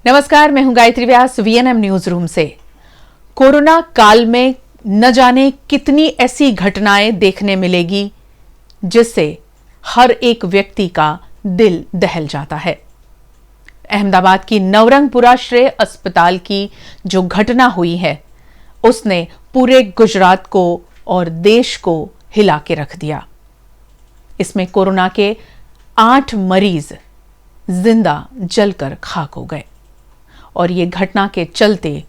नमस्कार, मैं हूं गायत्री व्यास वीएनएम न्यूज रूम से। कोरोना काल में न जाने कितनी ऐसी घटनाएं देखने मिलेगी जिससे हर एक व्यक्ति का दिल दहल जाता है। अहमदाबाद की नवरंगपुरा श्रेय अस्पताल की जो घटना हुई है उसने पूरे गुजरात को और देश को हिला के रख दिया। इसमें कोरोना के 8 मरीज जिंदा जलकर खाक हो गए और ये घटना के चलते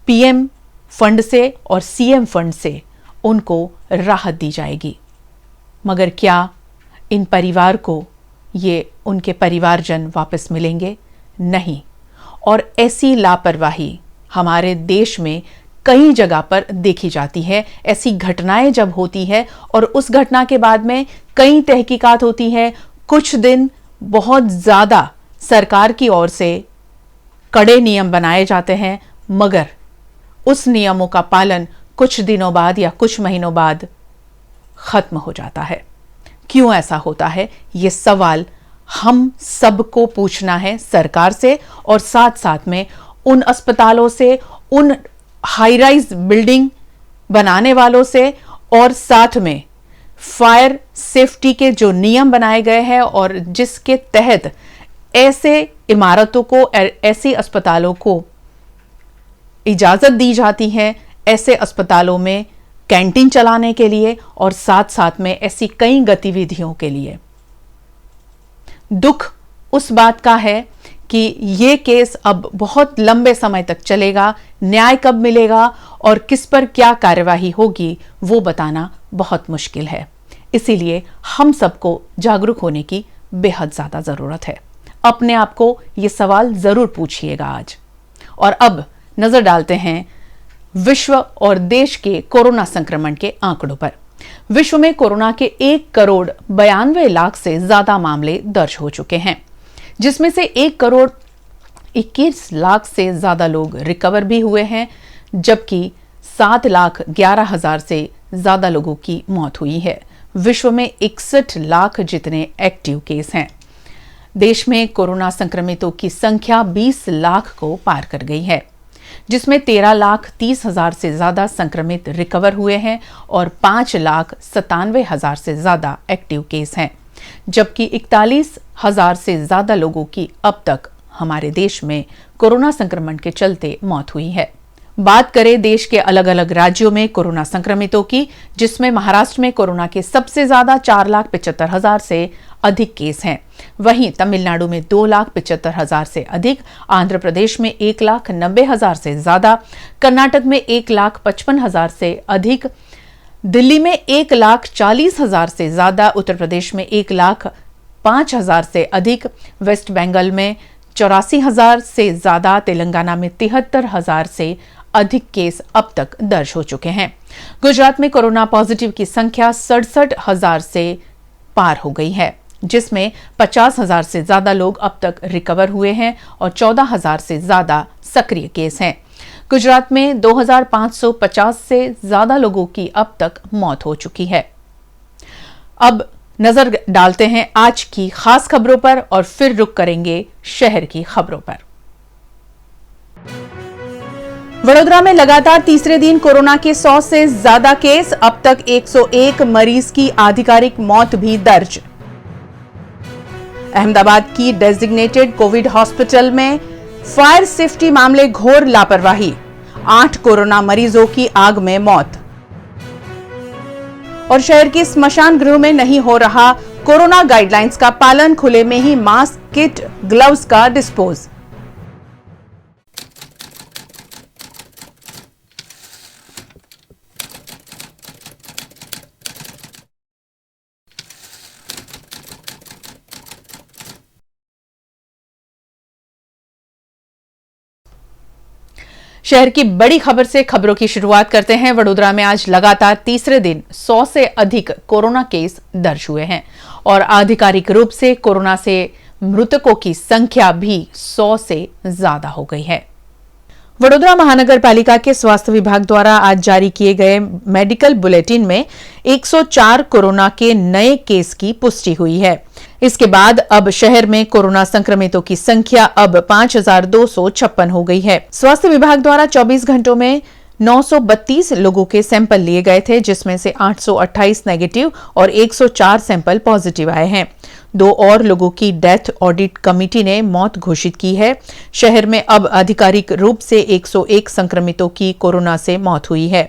पीएम फंड से और सीएम फंड से उनको राहत दी जाएगी। मगर क्या इन परिवार को ये उनके परिवारजन वापस मिलेंगे? नहीं। और ऐसी लापरवाही हमारे देश में कई जगह पर देखी जाती है। ऐसी घटनाएं जब होती है और उस घटना के बाद में कई तहकीकात होती है, कुछ दिन बहुत ज्यादा सरकार की ओर से कड़े नियम बनाए जाते हैं, मगर उस नियमों का पालन कुछ दिनों बाद या कुछ महीनों बाद खत्म हो जाता है। क्यों ऐसा होता है? ये सवाल हम सबको पूछना है सरकार से और साथ साथ में उन अस्पतालों से, उन हाई राइज बिल्डिंग बनाने वालों से और साथ में फायर सेफ्टी के जो नियम बनाए गए हैं और जिसके तहत ऐसे इमारतों को, ऐसे अस्पतालों को इजाजत दी जाती है, ऐसे अस्पतालों में कैंटीन चलाने के लिए और साथ साथ में ऐसी कई गतिविधियों के लिए। दुख उस बात का है कि ये केस अब बहुत लंबे समय तक चलेगा। न्याय कब मिलेगा और किस पर क्या कार्यवाही होगी वो बताना बहुत मुश्किल है। इसीलिए हम सबको जागरूक होने की बेहद ज्यादा जरूरत है। अपने आप को ये सवाल जरूर पूछिएगा आज। और अब नजर डालते हैं विश्व और देश के कोरोना संक्रमण के आंकड़ों पर। विश्व में कोरोना के 1,92,00,000 से ज्यादा मामले दर्ज हो चुके हैं, जिसमें से 1,21,00,000 से ज्यादा लोग रिकवर भी हुए हैं, जबकि 7,11,000 से ज्यादा लोगों की मौत हुई है। विश्व में 61 लाख जितने एक्टिव केस हैं। देश में कोरोना संक्रमितों की संख्या 20 लाख को पार कर गई है, जिसमें 13,30,000 से ज्यादा संक्रमित रिकवर हुए हैं और 5,97,000 से ज्यादा एक्टिव केस हैं, जबकि 41,000 से ज्यादा लोगों की अब तक हमारे देश में कोरोना संक्रमण के चलते मौत हुई है। बात करें देश के अलग अलग राज्यों में कोरोना संक्रमितों की, जिसमें महाराष्ट्र में कोरोना के सबसे ज्यादा 4,75,000 से अधिक केस हैं। वहीं तमिलनाडु में 2,75,000 से अधिक, आंध्र प्रदेश में 1,90,000 से ज्यादा, कर्नाटक में 1,55,000 से अधिक, दिल्ली में 1,40,000 से ज्यादा, उत्तर प्रदेश में 1,05,000 से अधिक, वेस्ट बंगाल में 84,000 से ज्यादा, तेलंगाना में 73,000 से अधिक केस अब तक दर्ज हो चुके हैं। गुजरात में कोरोना पॉजिटिव की संख्या 67,000 से पार हो गई है, जिसमें 50,000 से ज्यादा लोग अब तक रिकवर हुए हैं और 14,000 से ज्यादा सक्रिय केस हैं। गुजरात में 2,550 से ज्यादा लोगों की अब तक मौत हो चुकी है। अब नजर डालते हैं आज की खास खबरों पर और फिर रुक करेंगे शहर की खबरों पर। वडोदरा में लगातार तीसरे दिन कोरोना के 100 से ज्यादा केस, अब तक 101 मरीज की आधिकारिक मौत भी दर्ज। अहमदाबाद की डेजिग्नेटेड कोविड हॉस्पिटल में फायर सेफ्टी मामले घोर लापरवाही, 8 कोरोना मरीजों की आग में मौत। और शहर के स्मशान गृह में नहीं हो रहा कोरोना गाइडलाइंस का पालन, खुले में ही मास्क, किट, ग्लव्स का डिस्पोज। शहर की बड़ी खबर से खबरों की शुरुआत करते हैं। वडोदरा में आज लगातार तीसरे दिन 100 से अधिक कोरोना केस दर्ज हुए हैं और आधिकारिक रूप से कोरोना से मृतकों की संख्या भी 100 से ज्यादा हो गई है। वडोदरा महानगर पालिका के स्वास्थ्य विभाग द्वारा आज जारी किए गए मेडिकल बुलेटिन में 104 कोरोना के नए केस की पुष्टि हुई है। इसके बाद अब शहर में कोरोना संक्रमितों की संख्या अब 5,256 हो गई है। स्वास्थ्य विभाग द्वारा 24 घंटों में 932 लोगों के सैंपल लिए गए थे, जिसमें से 828 नेगेटिव और 104 सैंपल पॉजिटिव आए हैं। 2 और लोगों की डेथ ऑडिट कमेटी ने मौत घोषित की है। शहर में अब आधिकारिक रूप से 101 संक्रमितों की कोरोना से मौत हुई है।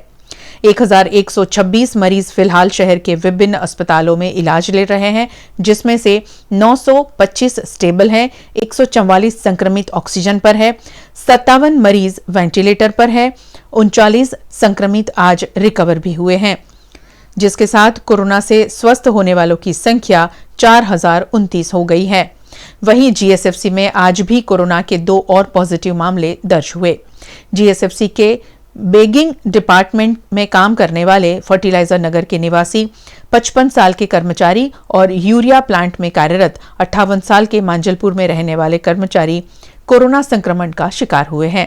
1126 मरीज फिलहाल शहर के विभिन्न अस्पतालों में इलाज ले रहे हैं, जिसमें से 925 स्टेबल हैं, 144 संक्रमित ऑक्सीजन पर है, 57 मरीज वेंटिलेटर पर है, 39 संक्रमित आज रिकवर भी हुए हैं, जिसके साथ कोरोना से स्वस्थ होने वालों की संख्या 4029 हो गई है। वहीं जीएसएफसी में आज भी कोरोना के 2 और पॉजिटिव मामले दर्ज हुए। जीएसएफसी के बेगिंग डिपार्टमेंट में काम करने वाले फर्टिलाइजर नगर के निवासी 55 साल के कर्मचारी और यूरिया प्लांट में कार्यरत 58 साल के मांजलपुर में रहने वाले कर्मचारी कोरोना संक्रमण का शिकार हुए हैं।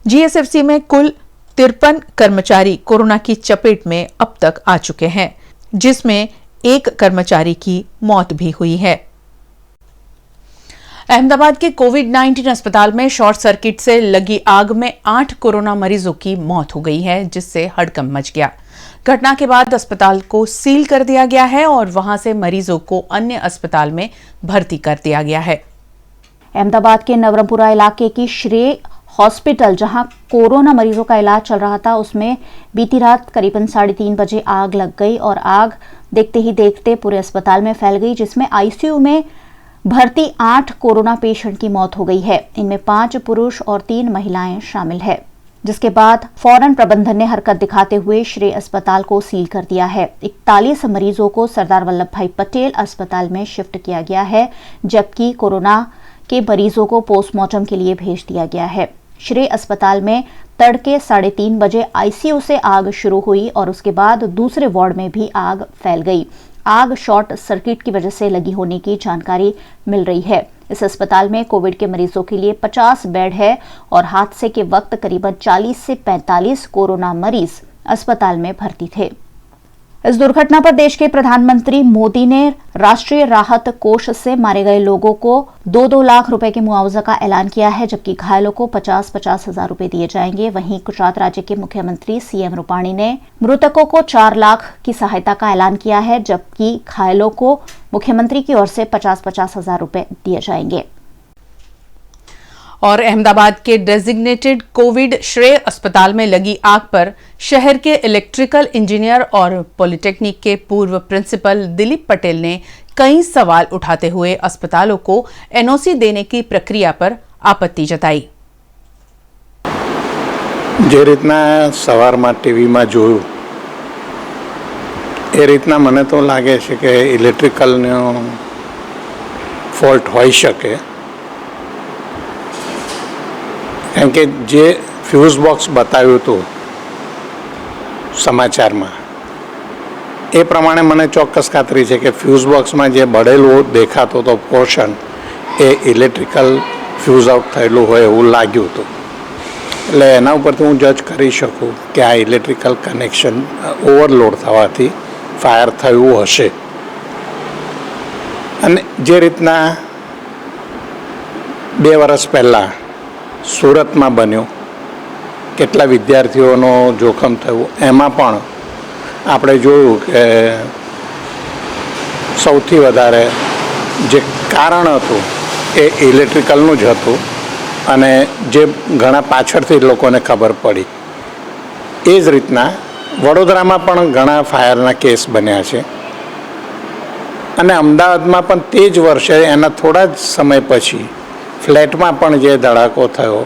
जीएसएफसी में कुल 53 कर्मचारी कोरोना की चपेट में अब तक आ चुके हैं, जिसमें 1 कर्मचारी की मौत भी हुई है। अहमदाबाद के कोविड-19 अस्पताल में शॉर्ट सर्किट से लगी आग में 8 कोरोना मरीजों की मौत हो गई है, जिससे हड़कंप मच गया। घटना के बाद अस्पताल को सील कर दिया गया है और वहां से मरीजों को अन्य अस्पताल में भर्ती कर दिया गया है। अहमदाबाद के नवरंगपुरा इलाके की श्रेय हॉस्पिटल, जहां कोरोना मरीजों का इलाज चल रहा था, उसमें बीती रात करीबन 3:30 बजे आग लग गई और आग देखते ही देखते पूरे अस्पताल में फैल गई, जिसमें आईसीयू में भर्ती 8 कोरोना पेशेंट की मौत हो गई है। इनमें 5 पुरुष और 3 महिलाएं शामिल है, जिसके बाद फौरन प्रबंधन ने हरकत दिखाते हुए श्रेय अस्पताल को सील कर दिया है। 41 मरीजों को सरदार वल्लभ भाई पटेल अस्पताल में शिफ्ट किया गया है, जबकि कोरोना के मरीजों को पोस्टमार्टम के लिए भेज दिया गया है। श्रेय अस्पताल में तड़के 3:30 बजे आईसीयू से आग शुरू हुई और उसके बाद दूसरे वार्ड में भी आग फैल गई। आग शॉर्ट सर्किट की वजह से लगी होने की जानकारी मिल रही है। इस अस्पताल में कोविड के मरीजों के लिए 50 बेड है और हादसे के वक्त करीबन 40 से 45 कोरोना मरीज अस्पताल में भर्ती थे। इस दुर्घटना पर देश के प्रधानमंत्री मोदी ने राष्ट्रीय राहत कोष से मारे गए लोगों को 2-2 लाख रुपए के मुआवजा का ऐलान किया है, जबकि घायलों को 50-50 हजार रुपए दिए जाएंगे। वहीं गुजरात राज्य के मुख्यमंत्री सीएम रूपाणी ने मृतकों को 4 लाख की सहायता का ऐलान किया है, जबकि घायलों को मुख्यमंत्री की ओर से 50-50 हजार रुपए दिए जाएंगे। और अहमदाबाद के डेजिग्नेटेड कोविड श्रेय अस्पताल में लगी आग पर शहर के इलेक्ट्रिकल इंजीनियर और पॉलिटेक्निक के पूर्व प्रिंसिपल दिलीप पटेल ने कई सवाल उठाते हुए अस्पतालों को एनओसी देने की प्रक्रिया पर आपत्ति जताई। જે રીતના સવારમાં ટીવીમાં જોયું એ રીતના મને તો લાગે છે કે ઇલેક્ટ્રિકલનો ફોલ્ટ હોઈ શકે, કારણ કે જે ફ્યુઝ બોક્સ બતાવ્યું હતું સમાચારમાં એ પ્રમાણે મને ચોક્કસ ખાતરી છે કે ફ્યુઝ બોક્સમાં જે બળેલું દેખાતો હતો પોર્શન એ ઇલેક્ટ્રિકલ ફ્યુઝ આઉટ થયેલું હોય એવું લાગ્યું હતું। એટલે એના ઉપરથી હું જજ કરી શકું કે આ ઇલેક્ટ્રિકલ કનેક્શન ઓવરલોડ થવાથી ફાયર થયું હશે। અને જે રીતના 2 વર્ષ પહેલાં સુરતમાં બન્યું, કેટલા વિદ્યાર્થીઓનો જોખમ થયું, એમાં પણ આપણે જોયું કે સૌથી વધારે જે કારણ હતું એ ઇલેક્ટ્રિકલનું જ હતું અને જે ઘણા પાછળથી લોકોને ખબર પડી। એ જ રીતના વડોદરામાં પણ ઘણા ફાયરના કેસ બન્યા છે અને અમદાવાદમાં પણ તે જ વર્ષે એના થોડા જ સમય પછી ફ્લેટમાં પણ જે ધડાકો થયો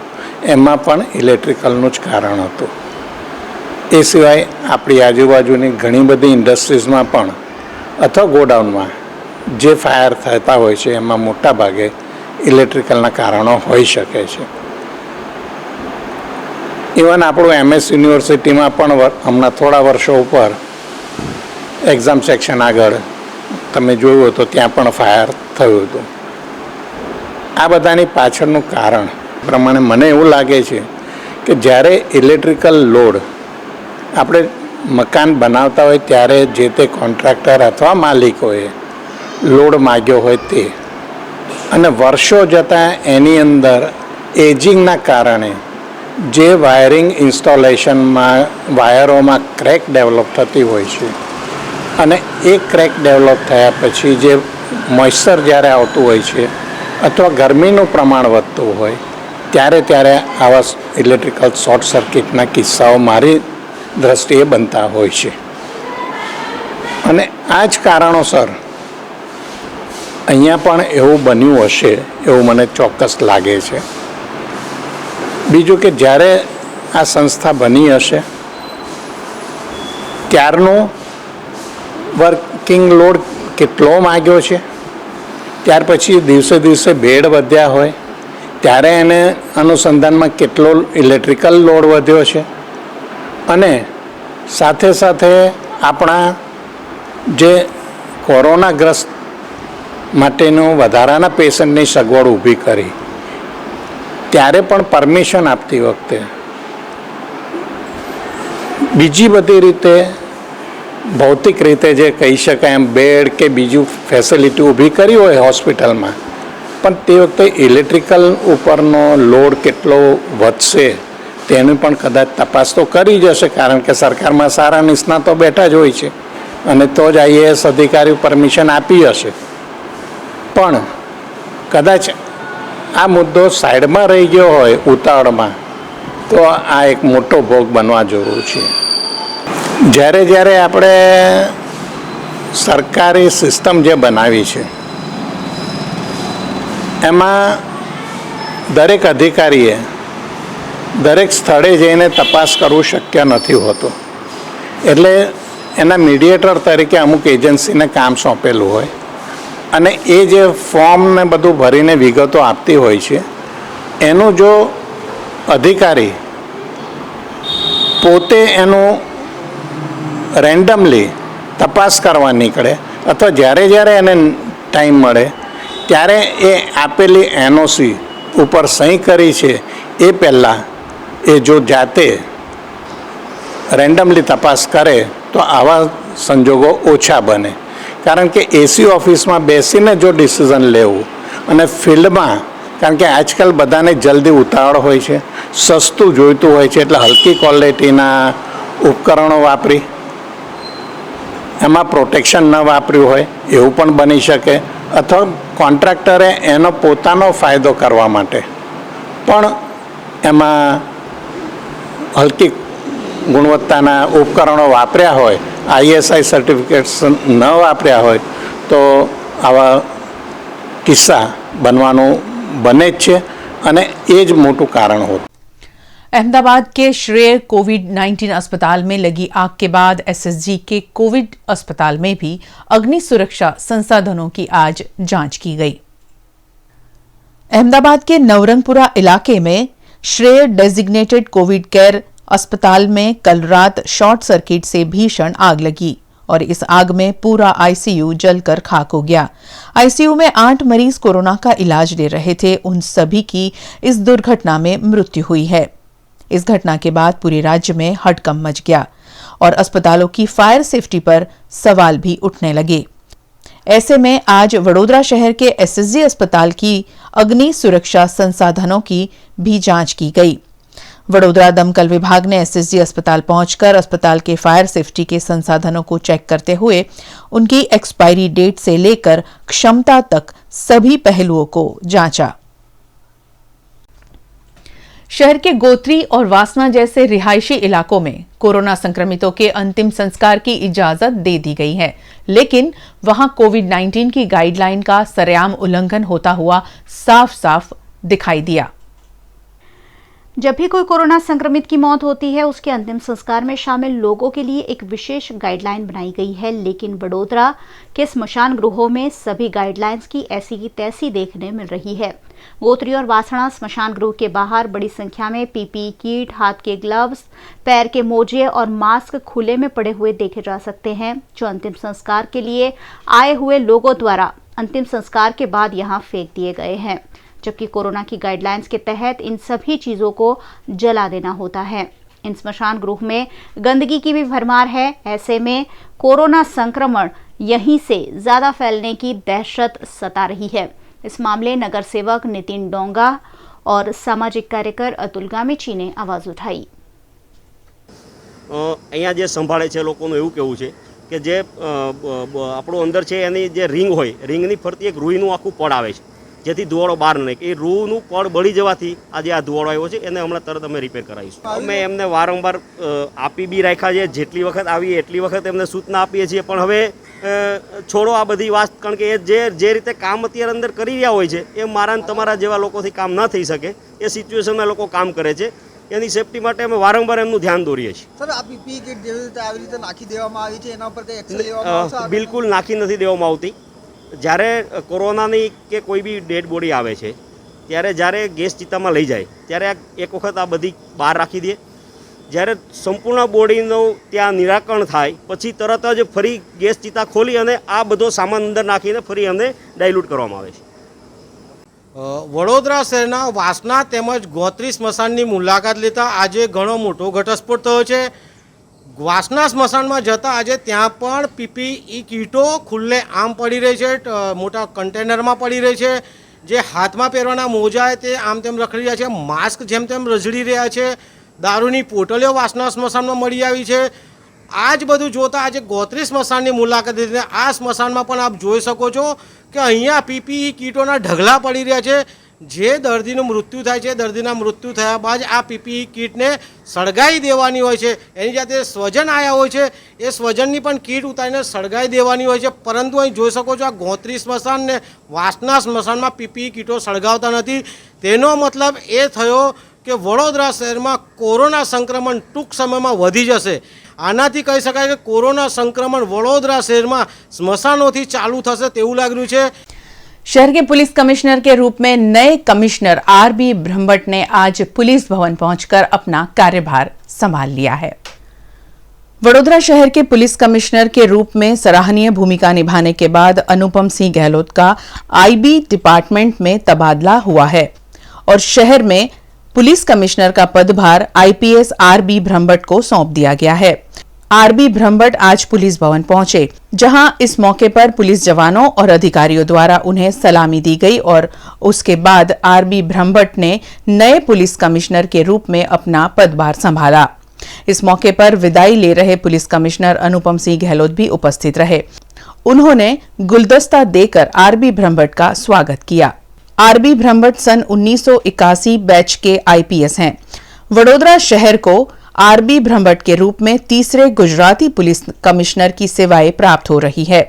એમાં પણ ઇલેક્ટ્રિકલનું જ કારણ હતું। એ સિવાય આપણી આજુબાજુની ઘણી બધી ઇન્ડસ્ટ્રીઝમાં પણ અથવા ગોડાઉનમાં જે ફાયર થતા હોય છે એમાં મોટા ભાગે ઇલેક્ટ્રિકલના કારણો હોઈ શકે છે। ઇવન આપણું MS યુનિવર્સિટીમાં પણ હમણાં થોડા વર્ષો ઉપર એક્ઝામ સેક્શન આગળ તમે જોયું તો ત્યાં પણ ફાયર થયું હતું। આ બધાની પાછળનું કારણ પ્રમાણે મને એવું લાગે છે કે જ્યારે ઇલેક્ટ્રિકલ લોડ આપણે મકાન બનાવતા હોય ત્યારે જે તે કોન્ટ્રાક્ટર અથવા માલિકોએ લોડ માગ્યો હોય તે, અને વર્ષો જતાં એની અંદર એજિંગના કારણે જે વાયરિંગ ઇન્સ્ટોલેશનમાં વાયરોમાં ક્રેક ડેવલપ થતી હોય છે, અને એ ક્રેક ડેવલપ થયા પછી જે મોઇશ્ચર જ્યારે આવતું હોય છે અથવા ગરમીનું પ્રમાણ વધતું હોય ત્યારે આવા ઇલેક્ટ્રિકલ શોર્ટ સર્કિટના કિસ્સાઓ મારી દ્રષ્ટિએ બનતા હોય છે. અને આ જ કારણોસર અહીંયા પણ એવું બન્યું હશે એવું મને ચોક્કસ લાગે છે. બીજું કે જ્યારે આ સંસ્થા બની હશે ત્યારનો વર્કિંગ લોડ કેટલો માગ્યો છે, ત્યાર પછી દિવસે દિવસે બેડ વધ્યા હોય ત્યારે એને અનુસંધાનમાં કેટલો ઇલેક્ટ્રિકલ લોડ વધ્યો છે, અને સાથે સાથે આપણા જે કોરોનાગ્રસ્ત માટેનું વધારાના પેશન્ટની સગવડ ઊભી કરી ત્યારે પણ પરમિશન આપતી વખતે બીજી બધી રીતે ભૌતિક રીતે જે કહી શકાય એમ બેડ કે બીજું ફેસિલિટી ઊભી કરી હોય હોસ્પિટલમાં, પણ તે વખતે ઇલેક્ટ્રિકલ ઉપરનો લોડ કેટલો વધશે તેની પણ કદાચ તપાસ તો કરી જ હશે, કારણ કે સરકારમાં સારા નિષ્ણાતો બેઠા જ હોય છે અને તો જ IAS અધિકારીઓ પરમિશન આપી હશે. પણ કદાચ આ મુદ્દો સાઈડમાં રહી ગયો હોય ઉતાવળમાં તો આ એક મોટો ભોગ બનવા જરૂર છે. જ્યારે આપણે સરકારી સિસ્ટમ જે બનાવી છે એમાં દરેક અધિકારીએ દરેક સ્થળે જઈને તપાસ કરવું શક્ય નથી હોતું, એટલે એના મીડિયેટર તરીકે અમુક એજન્સીને કામ સોંપેલું હોય અને એ જે ફોર્મ ને બધું ભરીને વિગતો આપતી હોય છે એનું જો અધિકારી પોતે એનું રેન્ડમલી તપાસ કરવા નીકળે અથવા જ્યારે એને ટાઈમ મળે ત્યારે એ આપેલી NOC ઉપર સહી કરી છે એ પહેલાં એ જો જાતે રેન્ડમલી તપાસ કરે તો આવા સંજોગો ઓછા બને. કારણ કે AC ઓફિસમાં બેસીને જો ડિસિઝન લેવું અને ફિલ્ડમાં, કારણ કે આજકાલ બધાને જલ્દી ઉતાવળ હોય છે, સસ્તું જોઈતું હોય છે, એટલે હલકી ક્વોલિટીના ઉપકરણો વાપરી એમાં પ્રોટેક્શન ન વાપર્યું હોય એવું પણ બની શકે, અથવા કોન્ટ્રાક્ટરે એનો પોતાનો ફાયદો કરવા માટે પણ એમાં હલકી ગુણવત્તાના ઉપકરણો વાપર્યા હોય, ISI સર્ટિફિકેટ્સ ન વાપર્યા હોય તો આવા કિસ્સા બનવાનું બને જ છે અને એ જ મોટું કારણ હોતું. अहमदाबाद के श्रेय कोविड-19 अस्पताल में लगी आग के बाद SSG के कोविड अस्पताल में भी अग्नि सुरक्षा संसाधनों की आज जांच की गई. अहमदाबाद के नवरंगपुरा इलाके में श्रेय डेजिग्नेटेड कोविड केयर अस्पताल में कल रात शॉर्ट सर्किट से भीषण आग लगी और इस आग में पूरा ICU जलकर खाक हो गया. ICU में 8 मरीज कोरोना का इलाज ले रहे थे. उन सभी की इस दुर्घटना में मृत्यु हुई है. इस घटना के बाद पूरे राज्य में हड़कंप मच गया और अस्पतालों की फायर सेफ्टी पर सवाल भी उठने लगे. ऐसे में आज वडोदरा शहर के SSG अस्पताल की अग्नि सुरक्षा संसाधनों की भी जांच की गई. वडोदरा दमकल विभाग ने SSG अस्पताल पहुंचकर अस्पताल के फायर सेफ्टी के संसाधनों को चेक करते हुए उनकी एक्सपायरी डेट से लेकर क्षमता तक सभी पहलुओं को जांचा. शहर के गोत्री और वासना जैसे रिहायशी इलाकों में कोरोना संक्रमितों के अंतिम संस्कार की इजाजत दे दी गई है, लेकिन वहां कोविड-19 की गाइडलाइन का सरेआम उल्लंघन होता हुआ साफ साफ दिखाई दिया. जब भी कोई कोरोना संक्रमित की मौत होती है उसके अंतिम संस्कार में शामिल लोगों के लिए एक विशेष गाइडलाइन बनाई गई है, लेकिन वडोदरा के स्मशान गृहों में सभी गाइडलाइंस की ऐसी की तैसी देखने मिल रही है. गोत्री और वासणा स्मशान गृह के बाहर बड़ी संख्या में PPE किट, हाथ के ग्लव्स, पैर के मोजे और मास्क खुले में पड़े हुए देखे जा सकते हैं, जो अंतिम संस्कार के लिए आए हुए लोगों द्वारा अंतिम संस्कार के बाद यहाँ फेंक दिए गए हैं. जबकि कोरोना की गाइडलाइंस के तहत इन सभी चीजों को जला देना होता है. इन स्मशान गृह में गंदगी की भी भरमार है. ऐसे में कोरोना संक्रमण यहीं से ज्यादा फैलने की दहशत सता रही है। इस मामले नगर सेवक नितिन डोंगा और सामाजिक कार्यकर अतुल गामेची ने आवाज उठाई। અહીંયા જે સંભાળે છે લોકોનું એવું કહેવું છે કે જે આપણું અંદર છે એની જે રિંગ હોય, રિંગની ફરતી એક રૂઈનું આખું પડ આવે છે, જેથી ધુવાળો બહાર ન નીકળે। એ રૂનું પડ બળી જવાથી આજે આ ધુવાળો આવ્યો છે, એને હમણાં તરત અમે રિપેર કરાવીશું। અમે એમને વારંવાર આપી બી રાખ્યા છે, જેટલી વખત આવીએ એટલી વખત એમને સૂચના આપીએ છીએ, પણ હવે છોડો આ બધી વાત, કારણ કે એ જે રીતે કામ અત્યારે અંદર કરી રહ્યા હોય છે એ મારા ને તમારા જેવા લોકોથી કામ ન થઈ શકે, એ સિચ્યુએશનમાં લોકો કામ કરે છે। એની સેફટી માટે અમે વારંવાર એમનું ધ્યાન દોરીએ છીએ। સર, આ પીપીઈ કિટ જેવી રીતે આવી રીતે નાખી દેવામાં આવી છે, એના ઉપર કંઈ એક્શન લેવામાં આવશે? બિલકુલ નાખી નથી દેવામાં આવતી। જ્યારે કોરોનાની કે કોઈ બી ડેડ બોડી આવે છે ત્યારે જ્યારે ગેસ ચિતામાં લઈ જાય ત્યારે એક વખત આ બધી બહાર રાખી દે। જ્યારે સંપૂર્ણ બોડીનું ત્યાં નિરાકરણ થાય પછી તરત જ ફરી ગેસ ચિતા ખોલી અને આ બધો સામાન અંદર નાખીને ફરી અમને ડાયલ્યુટ કરવામાં આવે છે। વડોદરા શહેરના વાસના તેમજ ગોત્રી સ્મશાનની મુલાકાત લેતા આજે ઘણો મોટો ઘટસ્ફોટ થયો છે। વાસના સ્મશાનમાં જતાં આજે ત્યાં પણ પીપીઈ કીટો ખુલ્લે આમ પડી રહી છે, મોટા કન્ટેનરમાં પડી રહી છે। જે હાથમાં પહેરવાના મોજા તે આમ તેમ રખડી રહ્યા છે, માસ્ક જેમ તેમ રઝળી રહ્યા છે, દારૂની પોટલીઓ વાસના સ્મશાનમાં મળી આવી છે। આ જ બધું જોતાં આજે ગોત્રી સ્મશાનની મુલાકાત લીધી। આ સ્મશાનમાં પણ આપ જોઈ શકો છો કે અહીંયા પીપીઈ કીટોના ઢગલા પડી રહ્યા છે। જે દર્દીનું મૃત્યુ થાય છે, દર્દીના મૃત્યુ થયા બાદ આ પીપીઈ કીટને સળગાવી દેવાની હોય છે। એની જાતે સ્વજન આવ્યા હોય છે, એ સ્વજનની પણ કીટ ઉતારીને સળગાવી દેવાની હોય છે। પરંતુ અહીં જોઈ શકો છો આ ગોત્રી સ્મશાન ને વાસના સ્મશાનમાં પીપીઈ કીટો સળગાવતા નથી। તેનો મતલબ એ થયો કે વડોદરા શહેરમાં કોરોના સંક્રમણ ટૂંક સમયમાં વધી જશે। આનાથી કહી શકાય કે કોરોના संक्रमण वडोदरा शहर में स्मशानों थी चालू थशे तेवुं लागी रह्युं छे। शहर के पुलिस कमिश्नर के रूप में नए कमिश्नर आरबी ब्रह्मभट्ट ने आज पुलिस भवन पहुंचकर अपना कार्यभार संभाल लिया है। वडोदरा शहर के पुलिस कमिश्नर के रूप में सराहनीय भूमिका निभाने के बाद अनुपम सिंह गहलोत का आईबी डिपार्टमेंट में तबादला हुआ है और शहर में पुलिस कमिश्नर का पदभार आईपीएस आरबी ब्रह्मभट्ट को सौंप दिया गया है। आरबी ब्रह्मभट्ट आज पुलिस भवन पहुंचे, जहां इस मौके पर पुलिस जवानों और अधिकारियों द्वारा उन्हें सलामी दी गई और उसके बाद आरबी ब्रह्मभट्ट ने नए पुलिस कमिश्नर के रूप में अपना पदभार संभाला। इस मौके पर विदाई ले रहे पुलिस कमिश्नर अनुपम सिंह गहलोत भी उपस्थित रहे। उन्होंने गुलदस्ता देकर आरबी ब्रह्मभट्ट का स्वागत किया। आरबी ब्रह्मभट्ट सन 1981 बैच के आईपीएस हैं। वडोदरा शहर को आरबी ब्रह्मभट्ट के रूप में तीसरे गुजराती पुलिस कमिश्नर की सेवाएं प्राप्त हो रही है।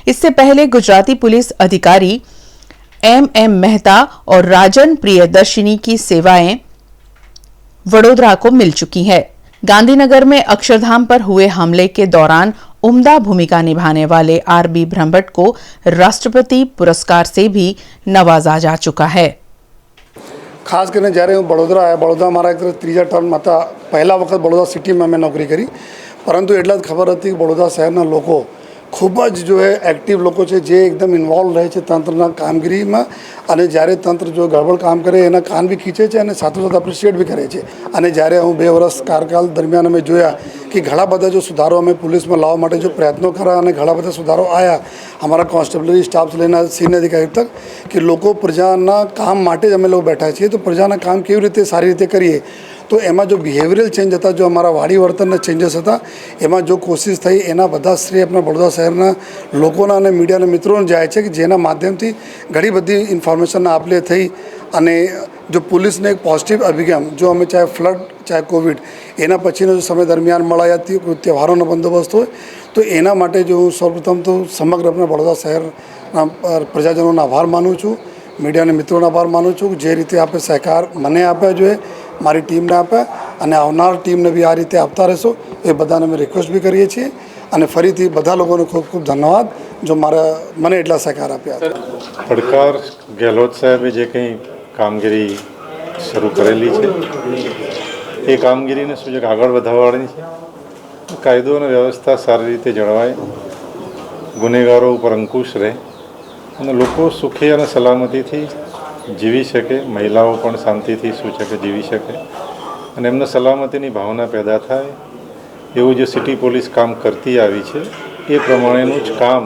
इससे पहले गुजराती पुलिस अधिकारी एम मेहता और राजन प्रियदर्शिनी की सेवाएं वडोदरा को मिल चुकी है। गांधीनगर में अक्षरधाम पर हुए हमले के दौरान उम्दा भूमिका निभाने वाले आरबी ब्रह्मभट्ट को राष्ट्रपति पुरस्कार से भी नवाजा जा चुका है। खास કરીને જ્યારે હું વડોદરા આવ્યા, વડોદરા મારા એક ત્રીજા ટર્મ હતા। પહેલા વખત વડોદરા સિટીમાં મેં નોકરી કરી, પરંતુ એટલા જ ખબર હતી કે વડોદરા શહેરના લોકો ખૂબ જ જો એક્ટિવ લોકો છે, જે એકદમ ઇન્વોલ્વ રહે છે તંત્રના કામગીરીમાં, અને જ્યારે તંત્ર જો ગડબડ કામ કરે એના કાન બી ખીચે છે અને સાથોસાથ એપ્રિશિએટ બી કરે છે। અને જ્યારે હું 2 વર્ષ કાર્યકાળ દરમિયાન અમે જોયા कि घણા બધા जो सुधारो अमे पुलिस में लावा माटे जो प्रयत्नों करा અને ઘણા બધા सुधारो आया हमारा कॉन्स्टेबलरी स्टाफ से लेना सीनियर अधिकारी तक कि लोग प्रजाना काम माटे ज अमे लोग बैठा छीए। तो प्रजाना काम केवी रीते सारी रीते करिए, तो एमां जो बिहेवियरल चेंज था, जो अमारा वाड़ी वर्तनना चेंजीस था, एमां जो कोशिश थई एना बधा श्रेय अपना वडोदरा शहरना लोकोना अने मीडियाना मित्रोने जाय छे कि जेना माध्यमथी घणी बधी इन्फॉर्मेशन आपले थई। अने जो पुलिस ने एक पॉजिटिव अभिगम जो अमे चाहे फ्लड चाहे कोविड एना पछीनो जो समय दरमियान मळाया त्यौहारों बंदोबस्त हो, तो एना माटे जो सर्वप्रथम तो समग्र अपना वडोदरा शहर प्रजाजनों आभार मानु छूँ, मीडिया ने मित्रों आभार मानु छूँ। जे रीते आपे सहकार मने आप्या जो मारी टीम ने आप्या अने आवनार टीम ने भी आ रीते आपता रहेशो ए बधाने अमे रिक्वेस्ट भी करीए छीए। अने फरीथी बधा लोगोने खूब खूब धन्यवाद जो मारा मने एटला सहकार आप्या। પડકાર ગેહલોત સાહેબે જે કંઈ કામગીરી શરૂ કરેલી છે એ કામગીરીને શું છે કે આગળ વધારવાની છે। કાયદો અને વ્યવસ્થા સારી રીતે જળવાય, ગુનેગારો ઉપર અંકુશ રહે અને લોકો સુખી અને સલામતીથી જીવી શકે, મહિલાઓ પણ શાંતિથી શું છે કે જીવી શકે અને એમને સલામતીની ભાવના પેદા થાય એવું જે સિટી પોલીસ કામ કરતી આવી છે એ પ્રમાણેનું જ કામ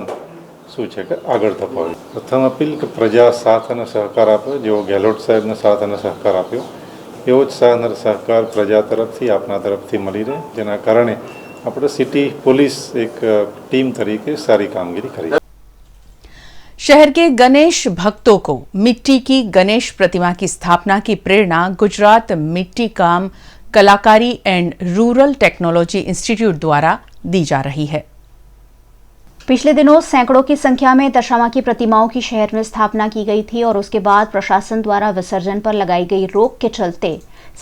શું છે કે આગળ ધપાવે. પ્રથમ અપીલ કે પ્રજા સાથ અને સહકાર આપે. જેવો ગેહલોત સાહેબને સાથ અને સહકાર આપ્યો એવો જ સાથ અને સહકાર પ્રજા તરફથી આપના તરફથી મળી રહે, જેના કારણે આપણે સિટી પોલીસ એક ટીમ તરીકે સારી કામગીરી કરી. शहर के गणेश भक्तों को मिट्टी की गणेश प्रतिमा की स्थापना की प्रेरणा गुजरात मिट्टी काम कलाकारी एंड रूरल टेक्नोलॉजी इंस्टीट्यूट द्वारा दी जा रही है। पिछले दिनों सैकड़ों की संख्या में दशामा की प्रतिमाओं की शहर में स्थापना की गई थी और उसके बाद प्रशासन द्वारा विसर्जन पर लगाई गई रोक के चलते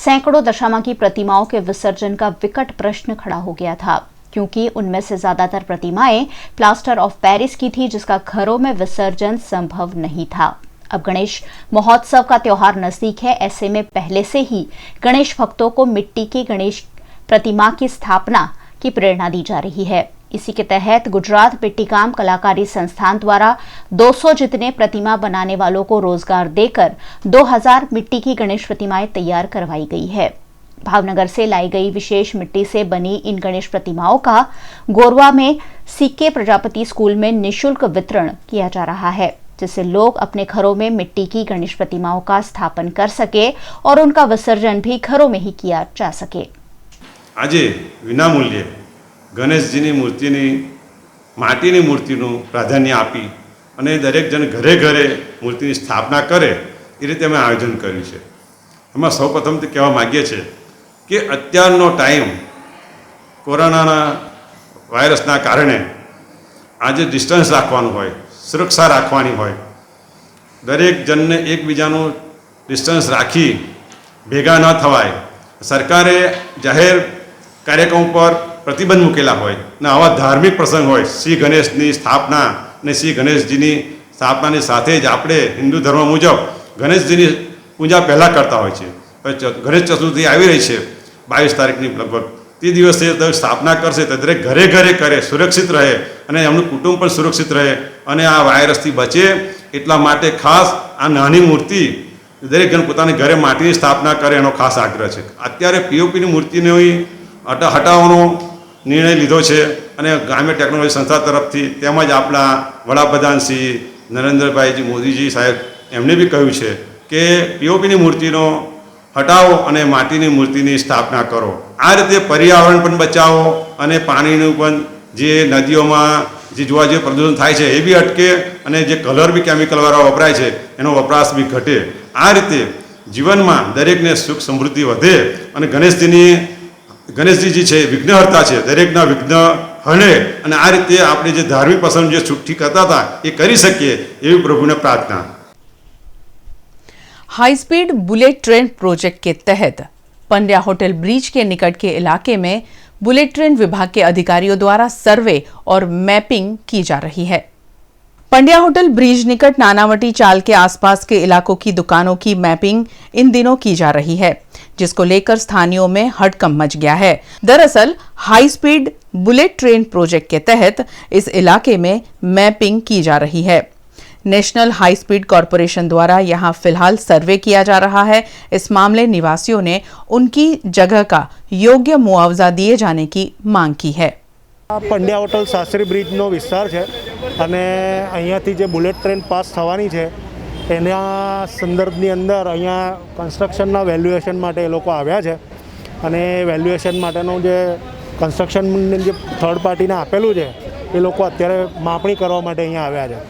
सैकड़ों दशामा की प्रतिमाओं के विसर्जन का विकट प्रश्न खड़ा हो गया था, क्योंकि उनमें से ज्यादातर प्रतिमाएं प्लास्टर ऑफ पेरिस की थी, जिसका घरों में विसर्जन संभव नहीं था। अब गणेश महोत्सव का त्योहार नजदीक है, ऐसे में पहले से ही गणेश भक्तों को मिट्टी की गणेश प्रतिमा की स्थापना की प्रेरणा दी जा रही है। इसी के तहत गुजरात मिट्टी काम कलाकारी संस्थान द्वारा 200 जितने प्रतिमा बनाने वालों को रोजगार देकर 2000 मिट्टी की गणेश प्रतिमाएं तैयार करवाई गई है। भावनगर से लाई गई विशेष मिट्टी से बनी इन गणेश प्रतिमाओं का गोरवा में सीके प्रजापति स्कूल में निःशुल्क वितरण किया जा रहा है, जिससे लोग अपने घरों में मिट्टी की गणेश प्रतिमाओं का स्थापन कर सके और उनका विसर्जन भी घरों में ही किया जा सके। આજે વિનામૂલ્યે ગણેશજીની મૂર્તિની માટીની મૂર્તિનું પ્રાધાન્ય આપી અને દરેક જણ ઘરે ઘરે મૂર્તિની સ્થાપના કરે એ રીતે અમે આયોજન કર્યું છે। એમાં સૌપ્રથમ તો કહેવા માગીએ છીએ કે અત્યારનો ટાઈમ કોરોનાના વાયરસના કારણે આજે ડિસ્ટન્સ રાખવાનું હોય, સુરક્ષા રાખવાની હોય, દરેક જણને એકબીજાનું ડિસ્ટન્સ રાખી ભેગા ન થવાય। સરકારે જાહેર કાર્યક્રમ પર પ્રતિબંધ મૂકેલા હોય ને આવા ધાર્મિક પ્રસંગ હોય, શ્રી ગણેશની સ્થાપના અને શ્રી ગણેશજીની સ્થાપનાની સાથે જ આપણે હિન્દુ ધર્મ મુજબ ગણેશજીની પૂજા પહેલાં કરતા હોય છે। ગણેશ ચતુર્થી આવી રહી છે 22 તારીખની લગભગ, તે દિવસે સ્થાપના કરશે તો દરેક ઘરે ઘરે કરે, સુરક્ષિત રહે અને એમનું કુટુંબ પણ સુરક્ષિત રહે અને આ વાયરસથી બચે એટલા માટે ખાસ આ નાની મૂર્તિ દરેક જણ પોતાની ઘરે માટીની સ્થાપના કરે એનો ખાસ આગ્રહ છે। અત્યારે પીઓપીની મૂર્તિની હટાવવાનો નિર્ણય લીધો છે અને ગ્રામ્ય ટેકનોલોજી સંસ્થા તરફથી તેમજ આપણા વડાપ્રધાન શ્રી નરેન્દ્રભાઈજી મોદીજી સાહેબ એમણે બી કહ્યું છે કે પીઓપીની મૂર્તિનો હટાવો અને માટીની મૂર્તિની સ્થાપના કરો। આ રીતે પર્યાવરણ પણ બચાવો અને પાણીનું પણ જે નદીઓમાં જે જોવા જે પ્રદૂષણ થાય છે એ બી અટકે અને જે કલર બી કેમિકલવાળા વપરાય છે એનો વપરાશ બી ઘટે। આ રીતે જીવનમાં દરેકને સુખ સમૃદ્ધિ વધે અને ગણેશજી જે છે વિઘ્નહર્તા છે, દરેકના વિઘ્ન હણે અને આ રીતે આપણે જે ધાર્મિક પ્રસંગ જે છૂટથી કરતા હતા એ કરી શકીએ એવી પ્રભુને પ્રાર્થના। High speed bullet train project के तहत पंड्या होटल ब्रिज के निकट के इलाके में बुलेट ट्रेन विभाग के अधिकारियों द्वारा सर्वे और मैपिंग की जा रही है। पंड्या होटल ब्रिज निकट नानावटी चाल के आसपास के इलाकों की दुकानों की मैपिंग इन दिनों की जा रही है, जिसको लेकर स्थानीयों में हड़कंप मच गया है। दरअसल high speed bullet train project के तहत इस इलाके में मैपिंग की जा रही है। नेशनल हाई स्पीड कॉरपोरेशन द्वारा यहां फिलहाल सर्वे किया जा रहा है। इस मामले निवासियों ने उनकी जगह का योग्य मुआवजा दिए जाने की मांग की है। પંડ્યા હોટલ શાસ્ત્રી બ્રિજનો વિસ્તાર છે અને અહીંયાથી જે બુલેટ ટ્રેન પાસ થવાની છે એના સંદર્ભની અંદર અહીંયા કન્સ્ટ્રક્શનના વેલ્યુએશન માટે એ લોકો આવ્યા છે અને વેલ્યુએશન માટેનું જે કન્સ્ટ્રક્શન જે થર્ડ પાર્ટીને આપેલું છે એ લોકો અત્યારે માપણી કરવા માટે અહીંયા આવ્યા છે।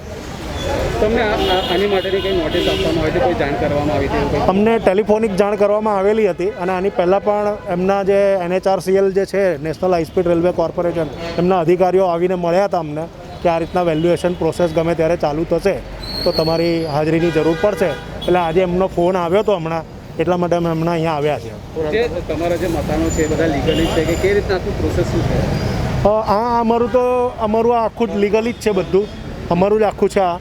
તમને આની માટેની કંઈ નોટિસ આપવામાં આવી હતી, કોઈ જાણ કરવામાં આવી હતી? અમને ટેલિફોનિક જાણ કરવામાં આવેલી હતી અને આની પહેલાં પણ એમના જે NHRCL જે છે national high speed railway corporation એમના અધિકારીઓ આવીને મળ્યા હતા અમને કે આ રીતના વેલ્યુએશન પ્રોસેસ ગમે ત્યારે ચાલુ થશે તો તમારી હાજરીની જરૂર પડશે, એટલે આજે એમનો ફોન આવ્યો હતો હમણાં, એટલા માટે અમે હમણાં અહીંયા આવ્યા છીએ। જે તમારા જે મકાનો છે બધા લીગલી છે કે કેવી રીતના આખું પ્રોસેસ શું છે? અમારું આખું જ લીગલી જ છે, બધું અમારું જ આખું છે। આ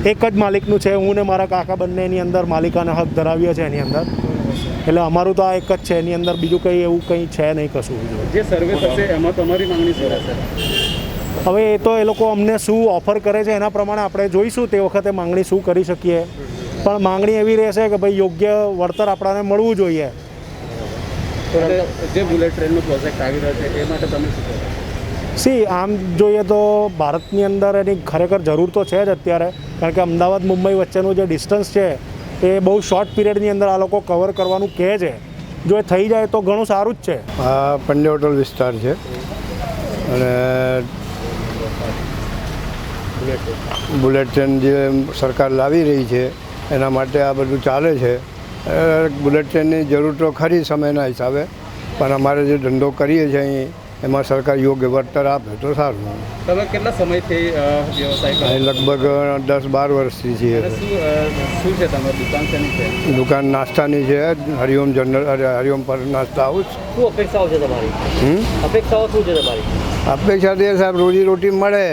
એક જ માલિકનું છે, હું ને મારા કાકા બંને એની અંદર માલિકાના હક ધરાવીએ છે એની અંદર, એટલે અમારું તો આ એક જ છે, એની અંદર બીજું કંઈ એવું કંઈ છે નહીં કશું। જે સર્વે થશે એમાં તમારી માંગણી શું રહેશે? હવે એ તો એ લોકો અમને શું ઓફર કરે છે એના પ્રમાણે આપણે જોઈશું તે વખતે માંગણી શું કરી શકીએ, પણ માંગણી એવી રહેશે કે ભાઈ યોગ્ય વળતર આપણાને મળવું જોઈએ। જે બુલેટ ટ્રેનનો પ્રોજેક્ટ આવી રહ્યો છે એ માટે તમે શું કહો? સી આમ જોઈએ તો ભારતની અંદર એની ખરેખર જરૂર તો છે જ અત્યારે, કારણ કે અમદાવાદ મુંબઈ વચ્ચેનું જે ડિસ્ટન્સ છે એ બહુ શોર્ટ પીરિયડની અંદર આ લોકો કવર કરવાનું કહે છે. જો એ થઈ જાય તો ઘણું સારું જ છે. આ પંડ્યા હોટલ વિસ્તાર છે અને બુલેટ ટ્રેન જે સરકાર લાવી રહી છે એના માટે આ બધું ચાલે છે. બુલેટ ટ્રેનની જરૂર તો ખરી સમયના હિસાબે, પણ અમારે જે ધંધો કરીએ છીએ અહીં એમાં સરકાર યોગ્ય વળતર આપે તો સારું. તમે કેટલા સમયથી વ્યવસાય કરો? અહીં લગભગ 10-12 વર્ષથી છીએ. શું છે તમારી દુકાન શેની છે? દુકાન નાસ્તાની છે, હરિઓમ હરિઓમ પર નાસ્તા હાઉસ. શું અપેક્ષાઓ છે તમારી? અપેક્ષાઓ શું છે તમારી? અપેક્ષા તો સાહેબ રોજી રોટી મળે,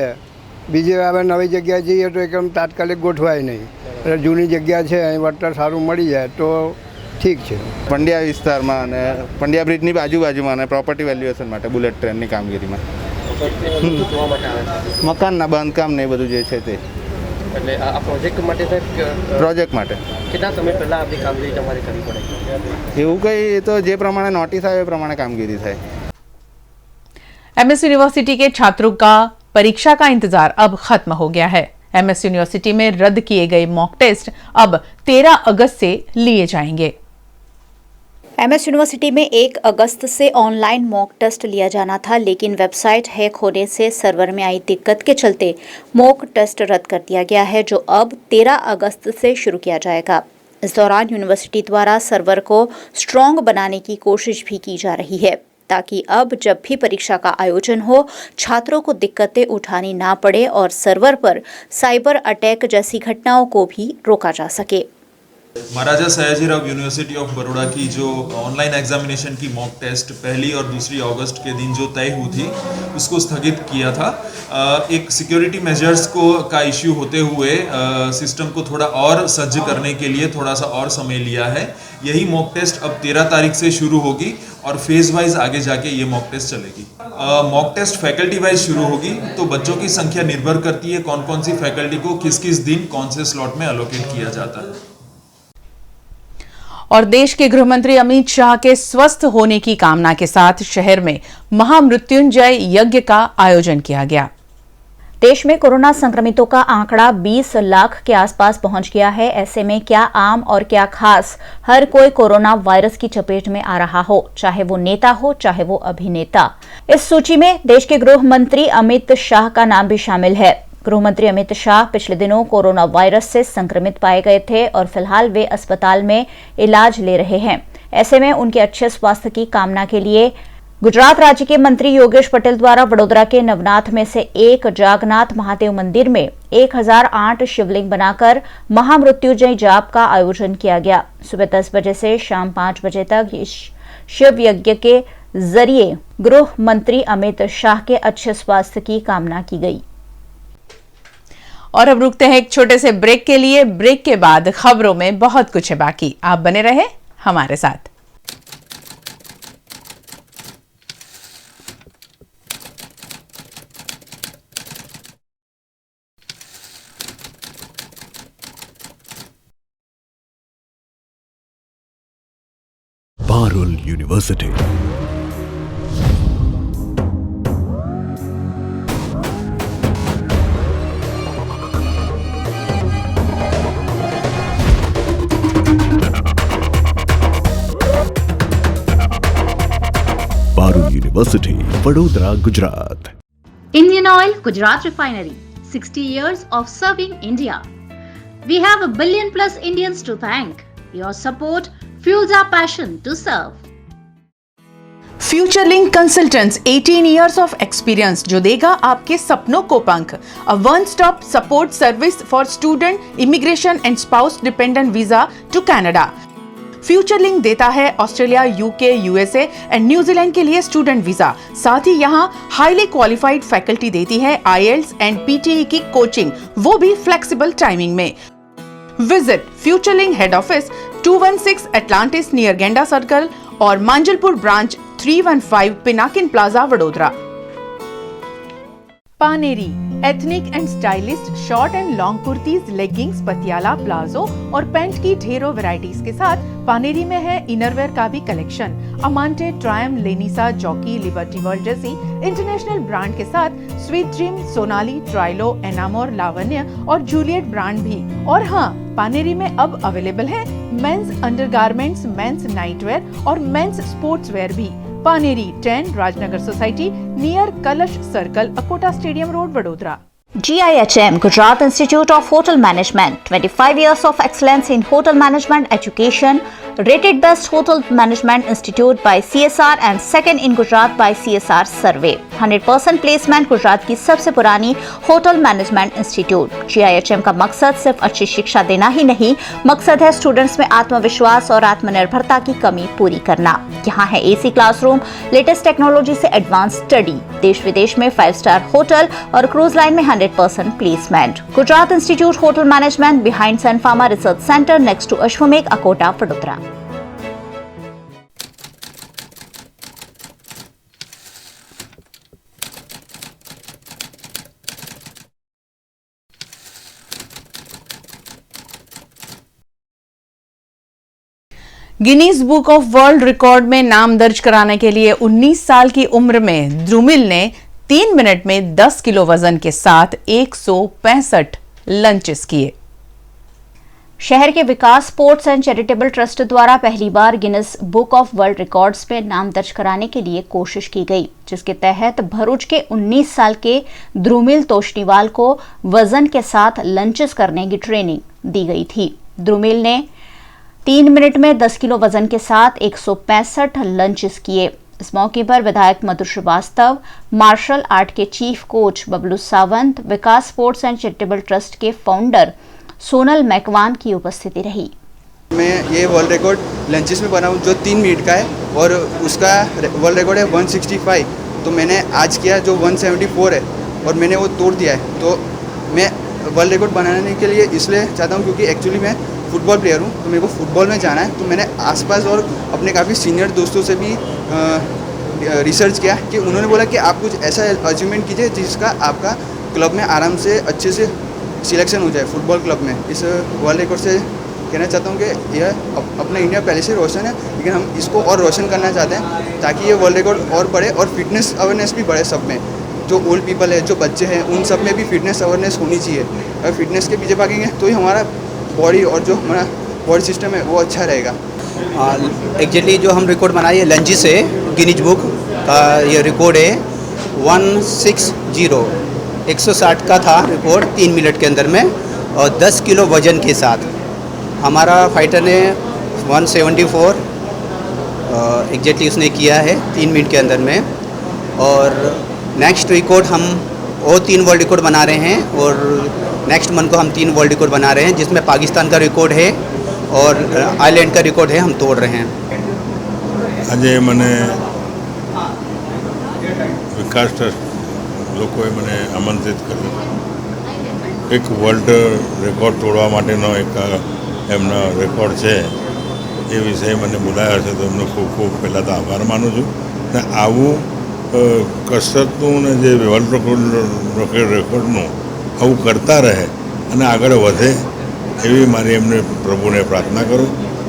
બીજે હવે નવી જગ્યાએ જઈએ તો એકદમ તાત્કાલિક ગોઠવાય નહીં. એટલે જૂની જગ્યા છે અહીં વળતર સારું મળી જાય તો ઠીક છે. પંડ્યા વિસ્તારમાં અને પંડ્યા બ્રિજની આજુબાજુમાં અને પ્રોપર્ટી વેલ્યુએશન માટે બુલેટ ટ્રેનની કામગીરીમાં મકાનના બાંધકામ ને એ બધું જે છે તે. એટલે આ પ્રોજેક્ટ માટે પ્રોજેક્ટ માટે કેટલા સમય પહેલાં આપણી કામગીરી તમારે કરવી પડે? એવું કંઈ તો જે પ્રમાણે નોટિસ આવે એ પ્રમાણે કાमगिरी થાય. एमएस यूनिवर्सिटी के छात्रों का परीक्षा का इंतजार अब खत्म हो गया है. एमएस यूनिवर्सिटी में रद्द किए गए मॉक टेस्ट अब 13 अगस्त से लिए जाएंगे. एमएस यूनिवर्सिटी में 1 अगस्त से ऑनलाइन मॉक टेस्ट लिया जाना था, लेकिन वेबसाइट हैक होने से सर्वर में आई दिक्कत के चलते मॉक टेस्ट रद्द कर दिया गया है, जो अब 13 अगस्त से शुरू किया जाएगा. इस दौरान यूनिवर्सिटी द्वारा सर्वर को स्ट्रॉन्ग बनाने की कोशिश भी की जा रही है, ताकि अब जब भी परीक्षा का आयोजन हो छात्रों को दिक्कतें उठानी ना पड़े और सर्वर पर साइबर अटैक जैसी घटनाओं को भी रोका जा सके. महाराजा सयाजीराव यूनिवर्सिटी ऑफ बड़ौदा की जो ऑनलाइन एग्जामिनेशन की मॉक टेस्ट 1 और 2 अगस्त के दिन जो तय हुई थी उसको स्थगित किया था. एक सिक्योरिटी मेजर्स का इश्यू होते हुए सिस्टम को थोड़ा और सज्ज करने के लिए थोड़ा सा और समय लिया है. यही मॉक टेस्ट अब 13 तारीख से शुरू होगी और फेज वाइज आगे जाके ये मॉक टेस्ट चलेगी. मॉक टेस्ट फैकल्टी वाइज शुरू होगी, तो बच्चों की संख्या निर्भर करती है कौन कौन सी फैकल्टी को किस किस दिन कौन से स्लॉट में एलोकेट किया जाता है. और देश के गृह मंत्री अमित शाह के स्वस्थ होने की कामना के साथ शहर में महामृत्युंजय यज्ञ का आयोजन किया गया. देश में कोरोना संक्रमितों का आंकड़ा 20 लाख के आसपास पहुंच गया है. ऐसे में क्या आम और क्या खास, हर कोई कोरोना वायरस की चपेट में आ रहा हो, चाहे वो नेता हो चाहे वो अभिनेता. इस सूची में देश के गृह मंत्री अमित शाह का नाम भी शामिल है. गृह मंत्री अमित शाह पिछले दिनों कोरोना वायरस से संक्रमित पाए गए थे और फिलहाल वे अस्पताल में इलाज ले रहे हैं. ऐसे में उनके अच्छे स्वास्थ्य की कामना के लिए गुजरात राज्य के मंत्री योगेश पटेल द्वारा वडोदरा के नवनाथ में से एक जागनाथ महादेव मंदिर में 1008 शिवलिंग बनाकर महामृत्युंजय जाप का आयोजन किया गया. सुबह 10 बजे से शाम 5 बजे तक इस शिव यज्ञ के जरिए गृह मंत्री अमित शाह के अच्छे स्वास्थ्य की कामना की गई. और अब रुकते हैं एक छोटे से ब्रेक के लिए. ब्रेक के बाद खबरों में बहुत कुछ है बाकी, आप बने रहे हमारे साथ. Parul university Parul university Vadodara Gujarat. Indian Oil Gujarat Refinery, 60 years of serving India. We have a billion plus Indians to thank. Your support fuels our passion to serve. Futurelink consultants 18 years of experience जो देगा आपके सपनों को पंख. A one stop support service for student, immigration and spouse dependent visa to Canada. Futurelink देता है Australia, UK, USA and New Zealand के लिए स्टूडेंट वीजा. साथ ही यहाँ हाईली क्वालिफाइड फैकल्टी देती है IELTS एंड PTE की कोचिंग, वो भी फ्लेक्सिबल टाइमिंग में. Visit Futurelink head office 216 Atlantis near Genda circle और Manjalpur branch 315 Pinakin plaza Vadodara. Paneri ethnic and stylist short and long kurtis, leggings, Patiala, palazzo और पैंट की ढेरों वैरायटीज के साथ पानेरी में है इनरवेयर का भी कलेक्शन। अमांटे, ट्रायम, लेनिसा, जॉकी, लिबर्टी वर्ल्ड जैसी इंटरनेशनल ब्रांड के साथ स्वीट ड्रीम, सोनाली, ट्राइलो, एनामोर, लावण्य और जूलियट ब्रांड भी। और हाँ, पानेरी में अब अवेलेबल है मेंस अंडरगारमेंट्स, मेंस नाइटवेयर और मेंस स्पोर्ट्सवेयर भी। पानेरी 10 राजनगर सोसाइटी नियर कलश circle, Akota stadium road, Vadodara. GIHM, Gujarat Institute of Hotel Management, 25 years of excellence in hotel management education, rated best hotel management institute by CSR and second in Gujarat by CSR survey. 100% placement Gujarat की सबसे पुरानी hotel management institute. GIHM का मकसद सिर्फ अच्छी शिक्षा देना ही नहीं, मकसद है स्टूडेंट्स में आत्मविश्वास और आत्मनिर्भरता की कमी पूरी करना। यहाँ है AC क्लासरूम, लेटेस्ट टेक्नोलॉजी से एडवांस स्टडी, देश विदेश में 5 स्टार होटल और क्रूज लाइन में 100% placement. Gujarat institute hotel management behind Sun Pharma research centre next to Ashwamegh, Akota, Vadodara. Guinness book of world record में नाम दर्ज कराने के लिए 19 साल की उम्र में द्रुमिल ने 3 मिनट में 10 किलो वजन के साथ 165 लंचेस किए। शहर के विकास स्पोर्ट्स एंड चैरिटेबल ट्रस्ट द्वारा पहली बार Guinness book of world records में नाम दर्ज कराने के लिए कोशिश की गई, जिसके तहत भरूच के 19 साल के द्रुमिल तोशनीवाल को वजन के साथ लंचेस करने की ट्रेनिंग दी गई थी। द्रुमिल ने 3 मिनट में 10 किलो वजन के साथ 165 लंचेस किए। इस मौके पर विधायक मधु श्रीवास्तव, मार्शल आर्ट के chief coach Bablu Sawant, Vikas sports and charitable trust के फाउंडर सोनल मैकवान की उपस्थिति रही। मैं ये वर्ल्ड रिकॉर्ड लंचेस में बना हूँ जो 3 मिनट का है और उसका वर्ल्ड रिकॉर्ड है 165, तो मैंने आज किया जो 174 है और मैंने वो तोड़ दिया है। तो मैं वर्ल्ड रिकॉर्ड बनाने के लिए इसलिए चाहता हूँ क्योंकि एक्चुअली मैं फुटबॉल प्लेयर हूँ, तो मेरे को फुटबॉल में जाना है। तो मैंने आसपास और अपने काफ़ी सीनियर दोस्तों से भी रिसर्च किया कि उन्होंने बोला कि आप कुछ ऐसा अचीवमेंट कीजिए जिसका आपका क्लब में आराम से अच्छे से सिलेक्शन हो जाए फुटबॉल क्लब में। इस वर्ल्ड रिकॉर्ड से कहना चाहता हूँ कि यह अपना इंडिया पहले से रोशन है, लेकिन हम इसको और रोशन करना चाहते हैं ताकि ये वर्ल्ड रिकॉर्ड और बढ़े और फिटनेस अवेयरनेस भी बढ़े सब में। जो ओल्ड पीपल है, जो बच्चे हैं, उन सब में भी फिटनेस अवेयरनेस होनी चाहिए। अगर फिटनेस के पीछे भागेंगे तो ही हमारा बॉडी और जो हमारा बॉडी सिस्टम है वो अच्छा रहेगा। एक्चुअली जो हम रिकॉर्ड बनाए हैं लंजी से, गिनीज बुक का ये रिकॉर्ड है 160, 160 का था रिकॉर्ड 3 मिनट के अंदर में और 10 किलो वजन के साथ। हमारा फाइटर ने 174 एग्जैक्टली उसने किया है 3 मिनट के अंदर में। और नेक्स्ट रिकॉर्ड हम और 3 वर्ल्ड रिकॉर्ड बना रहे हैं और नेक्स्ट मंथ को हम 3 वर्ल्ड रिकॉर्ड बना रहे हैं, जिसमें पाकिस्तान का रिकॉर्ड है और आयरलैंड का रिकॉर्ड है, हम तोड़ रहे हैं। આજે મને વિકાસ ટ્રસ્ટ લોકોએ મને આમંત્રિત કર્યો એક વર્લ્ડ રેકોર્ડ તોડવા માટેનો એક એમનો રેકોર્ડ છે એ વિષય મને બોલાવ્યા છે, તો એમનો ખૂબ ખૂબ પહેલાં તો આભાર માનું છું ને આવું કસરતનું ને જે વર્લ્ડ રેકોર્ડનું આવું કરતા રહે અને આગળ વધે એવી મારી એમને પ્રભુને પ્રાર્થના કરું।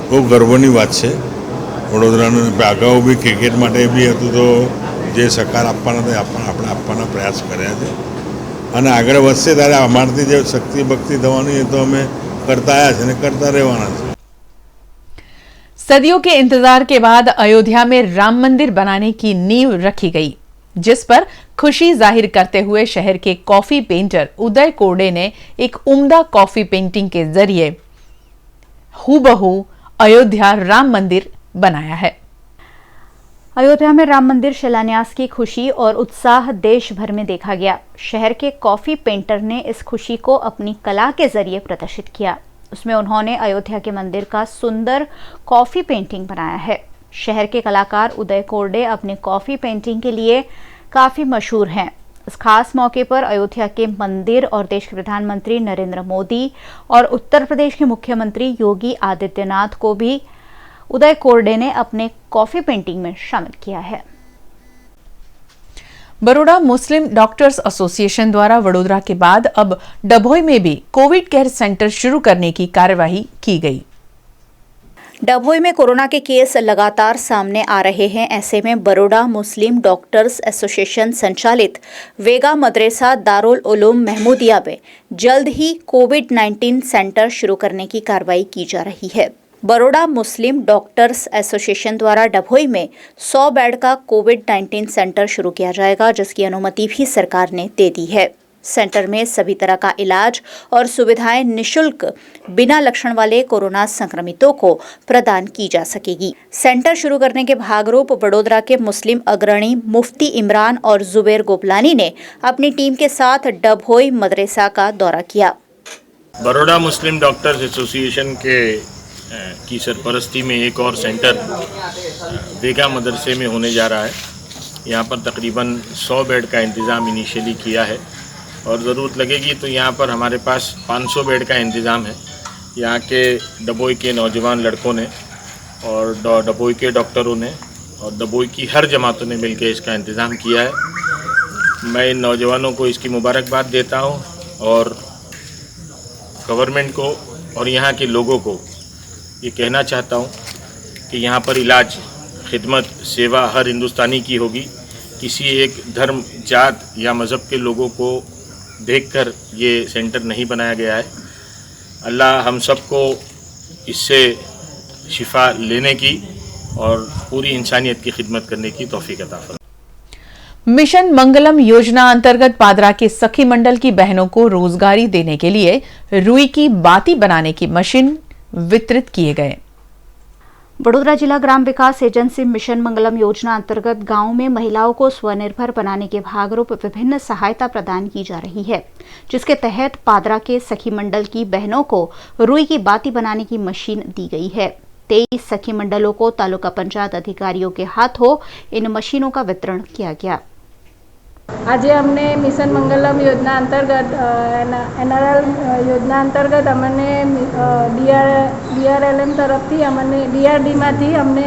બહુ ગર્વની વાત છે વડોદરાનું। અગાઉ બી ક્રિકેટ માટે બી હતું તો જે સહકાર આપવાના હતા આપણે આપવાના પ્રયાસ કર્યા છે અને આગળ વધશે ત્યારે અમારાથી જે શક્તિ ભક્તિ થવાની એ તો અમે કરતા આવ્યા છે અને કરતા રહેવાના છે। सदियों के इंतजार के बाद अयोध्या में राम मंदिर बनाने की नींव रखी गई, जिस पर खुशी जाहिर करते हुए शहर के कॉफी पेंटर उदय कोरडे ने एक उम्दा कॉफी पेंटिंग के जरिए हूबहू अयोध्या राम मंदिर बनाया है। अयोध्या में राम मंदिर शिलान्यास की खुशी और उत्साह देश भर में देखा गया। शहर के कॉफी पेंटर ने इस खुशी को अपनी कला के जरिए प्रदर्शित किया। उसमें उन्होंने अयोध्या के मंदिर का सुंदर कॉफी पेंटिंग बनाया है। शहर के कलाकार उदय कोरडे अपने कॉफी पेंटिंग के लिए काफी मशहूर हैं। इस खास मौके पर अयोध्या के मंदिर और देश के प्रधानमंत्री नरेंद्र मोदी और उत्तर प्रदेश के मुख्यमंत्री योगी आदित्यनाथ को भी उदय कोरडे ने अपने कॉफी पेंटिंग में शामिल किया है। बड़ौदा मुस्लिम डॉक्टर्स एसोसिएशन द्वारा वडोदरा के बाद अब डभोई में भी कोविड केयर सेंटर शुरू करने की कार्यवाही की गई। डभोई में कोरोना के केस लगातार सामने आ रहे हैं। ऐसे में बरोडा मुस्लिम डॉक्टर्स एसोसिएशन संचालित वेगा मदरसा दारुल उलूम महमूदिया में जल्द ही कोविड-19 सेंटर शुरू करने की कार्रवाई की जा रही है। बरोडा मुस्लिम डॉक्टर्स एसोसिएशन द्वारा डभोई में 100 बेड का कोविड-19 सेंटर शुरू किया जाएगा, जिसकी अनुमति भी सरकार ने दे दी है। सेंटर में सभी तरह का इलाज और सुविधाएं निशुल्क बिना लक्षण वाले कोरोना संक्रमितों को प्रदान की जा सकेगी। सेंटर शुरू करने के भागरूप बड़ोदरा के मुस्लिम अग्रणी मुफ्ती इमरान और जुबैर गोपलानी ने अपनी टीम के साथ डभोई मदरसा का दौरा किया। बरोडा मुस्लिम डॉक्टर्स एसोसिएशन की सरपरस्ती में एक और सेंटर वेगा मदरसे में होने जा रहा है। यहाँ पर तकरीबन 100 बेड का इंतज़ाम इनिशियली किया है और ज़रूरत लगेगी तो यहाँ पर हमारे पास 500 बेड का इंतज़ाम है। यहाँ के डभोई के नौजवान लड़कों ने और डभोई के डॉक्टरों ने और डभोई की हर जमातों ने मिलकर इसका इंतज़ाम किया है। मैं इन नौजवानों को इसकी मुबारकबाद देता हूँ और गवर्नमेंट को और यहाँ के लोगों को ये कहना चाहता हूँ कि यहाँ पर इलाज, खिदमत, सेवा हर हिंदुस्तानी की होगी। किसी एक धर्म, जात या मज़हब के लोगों को देखकर ये सेंटर नहीं बनाया गया है। अल्लाह हम सबको इससे शिफा लेने की और पूरी इंसानियत की खिदमत करने की तौफीक अता फरमाए। मिशन मंगलम योजना अंतर्गत पादरा के सखी मंडल की बहनों को रोजगारी देने के लिए रुई की बाती बनाने की मशीन वितरित किए गए। बड़ोदरा जिला ग्राम विकास एजेंसी मिशन मंगलम योजना अंतर्गत गांव में महिलाओं को स्वनिर्भर बनाने के भागरूप विभिन्न सहायता प्रदान की जा रही है, जिसके तहत पादरा के सखी मंडल की बहनों को रुई की बाती बनाने की मशीन दी गई है। 23 सखी मंडलों को तालुका पंचायत अधिकारियों के हाथों इन मशीनों का वितरण किया गया। આજે અમને મિશન મંગલમ યોજના અંતર્ગત એનઆરએલ યોજના અંતર્ગત અમને ડીઆરએલએમ તરફથી અમને ડીઆરડીમાંથી અમને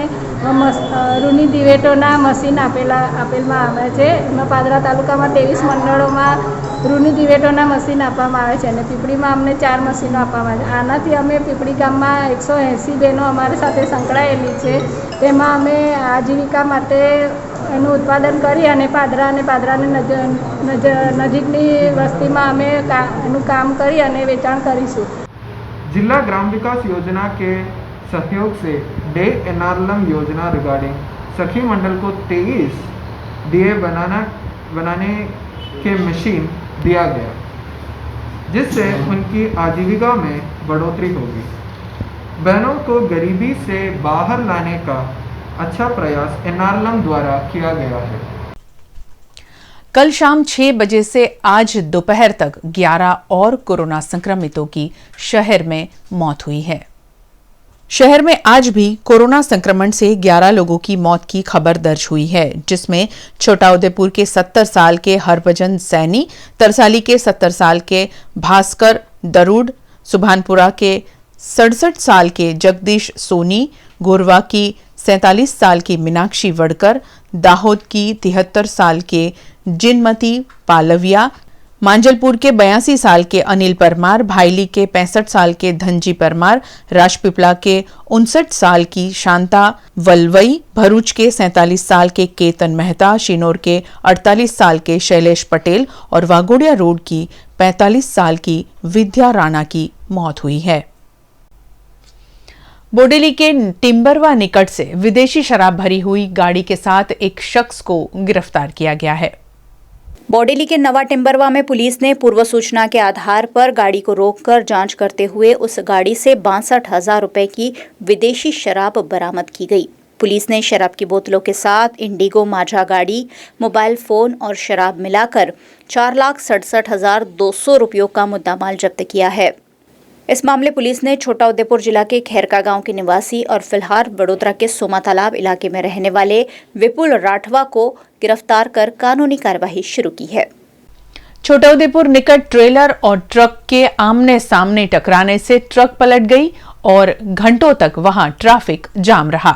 રૂની દિવેટોના મશીન આપેલમાં આવે છે। એમાં પાદરા તાલુકામાં 23 મંડળોમાં રૂની દિવેટોના મશીન આપવામાં આવે છે અને પીપળીમાં અમને 4 મશીનો આપવામાં આવે છે। આનાથી અમે પીપળી ગામમાં 180 બહેનો અમારી સાથે સંકળાયેલી છે। તેમાં અમે આજીવિકા માટે એનું ઉત્પાદન કરી અને પાદરાને નજીકની વસ્તીમાં અમે એનું કામ કરી અને વેચાણ કરીશું। जिला ग्राम विकास योजना के सहयोग से डे एनआरएलएम योजना रिगार्डिंग सखी मंडल को 23 डीए बनाने के मशीन दिया गया, जिससे उनकी आजीविका में बढ़ोतरी होगी। बहनों को गरीबी से बाहर लाने का अच्छा प्रयास एनआरएलएम द्वारा किया गया है। कल शाम 6 बजे से आज दोपहर तक 11 और कोरोना संक्रमितों की शहर में मौत हुई है। शहर में आज भी कोरोना संक्रमण से 11 लोगों की मौत की खबर दर्ज हुई है, जिसमें छोटाउदेपुर के 70 साल के हरभजन सैनी, तरसाली के 70 साल के भास्कर दरुड़, सुभानपुरा के 67 साल के जगदीश सोनी, गोरवा की 47 साल की मीनाक्षी वड़कर, दाहोद की 73 साल के जिनमती पालविया, मांजलपुर के 82 साल के अनिल परमार, भाईली के 65 साल के धनजी परमार, राजपीपला के 59 साल की शांता वलवई, भरूच के 47 साल के केतन मेहता, शिनोर के 48 साल के शैलेश पटेल और वागोड़िया रोड की 45 साल की विद्या राणा की मौत हुई है। बोडेली के टिम्बरवा निकट से विदेशी शराब भरी हुई गाड़ी के साथ एक शख्स को गिरफ्तार किया गया है। बोडेली के नवा टिम्बरवा में पुलिस ने पूर्व सूचना के आधार पर गाड़ी को रोककर जांच करते हुए उस गाड़ी से 62,000 रुपए की विदेशी शराब बरामद की गई। पुलिस ने शराब की बोतलों के साथ इंडिगो माझा गाड़ी, मोबाइल फोन और शराब मिलाकर 4,67,200 रुपयों का मुद्दामाल जब्त किया है। इस मामले पुलिस ने छोटाउदेपुर जिला के खैरका गांव के निवासी और फिलहाल बड़ोदरा के सोमा तालाब इलाके में रहने वाले विपुल राठवा को गिरफ्तार कर कानूनी कार्यवाही शुरू की है। छोटाउदेपुर निकट ट्रेलर और ट्रक के आमने सामने टकराने से ट्रक पलट गई और घंटों तक वहां ट्रैफिक जाम रहा।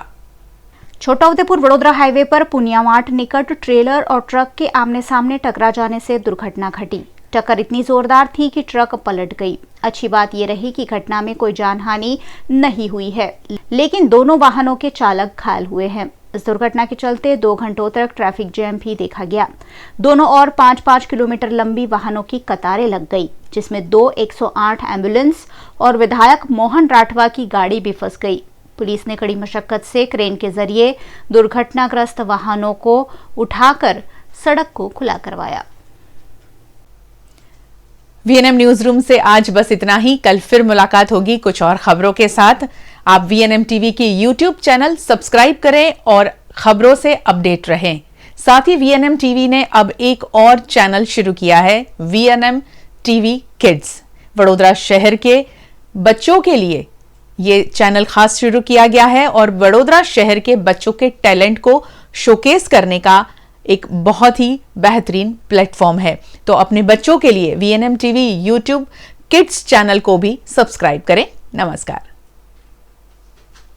छोटाउदेपुर बड़ोदरा हाईवे पर पुनियावाट निकट ट्रेलर और ट्रक के आमने सामने टकरा जाने से दुर्घटना घटी। टक्कर इतनी जोरदार थी कि ट्रक पलट गई। अच्छी बात यह रही कि घटना में कोई जानहानि नहीं हुई है, लेकिन दोनों वाहनों के चालक घायल हुए हैं। इस दुर्घटना के चलते 2 घंटों तक ट्रैफिक जैम भी देखा गया। दोनों ओर 5-5 किलोमीटर लंबी वाहनों की कतारें लग गई, जिसमें 2 108 एम्बुलेंस और विधायक मोहन राठवा की गाड़ी भी फंस गई। पुलिस ने कड़ी मशक्कत से क्रेन के जरिए दुर्घटनाग्रस्त वाहनों को उठाकर सड़क को खुला करवाया। वीएनएम न्यूज रूम से आज बस इतना ही। कल फिर मुलाकात होगी कुछ और खबरों के साथ। आप वीएनएम टीवी की यूट्यूब चैनल सब्सक्राइब करें और खबरों से अपडेट रहें। साथ ही वीएनएम टीवी ने अब एक और चैनल शुरू किया है, वीएनएम टीवी किड्स। वडोदरा शहर के बच्चों के लिए ये चैनल खास शुरू किया गया है और वडोदरा शहर के बच्चों के टैलेंट को शोकेस करने का एक बहुत ही बेहतरीन प्लेटफॉर्म है। तो अपने बच्चों के लिए VNM TV YouTube kids channel को भी सब्सक्राइब करें। नमस्कार।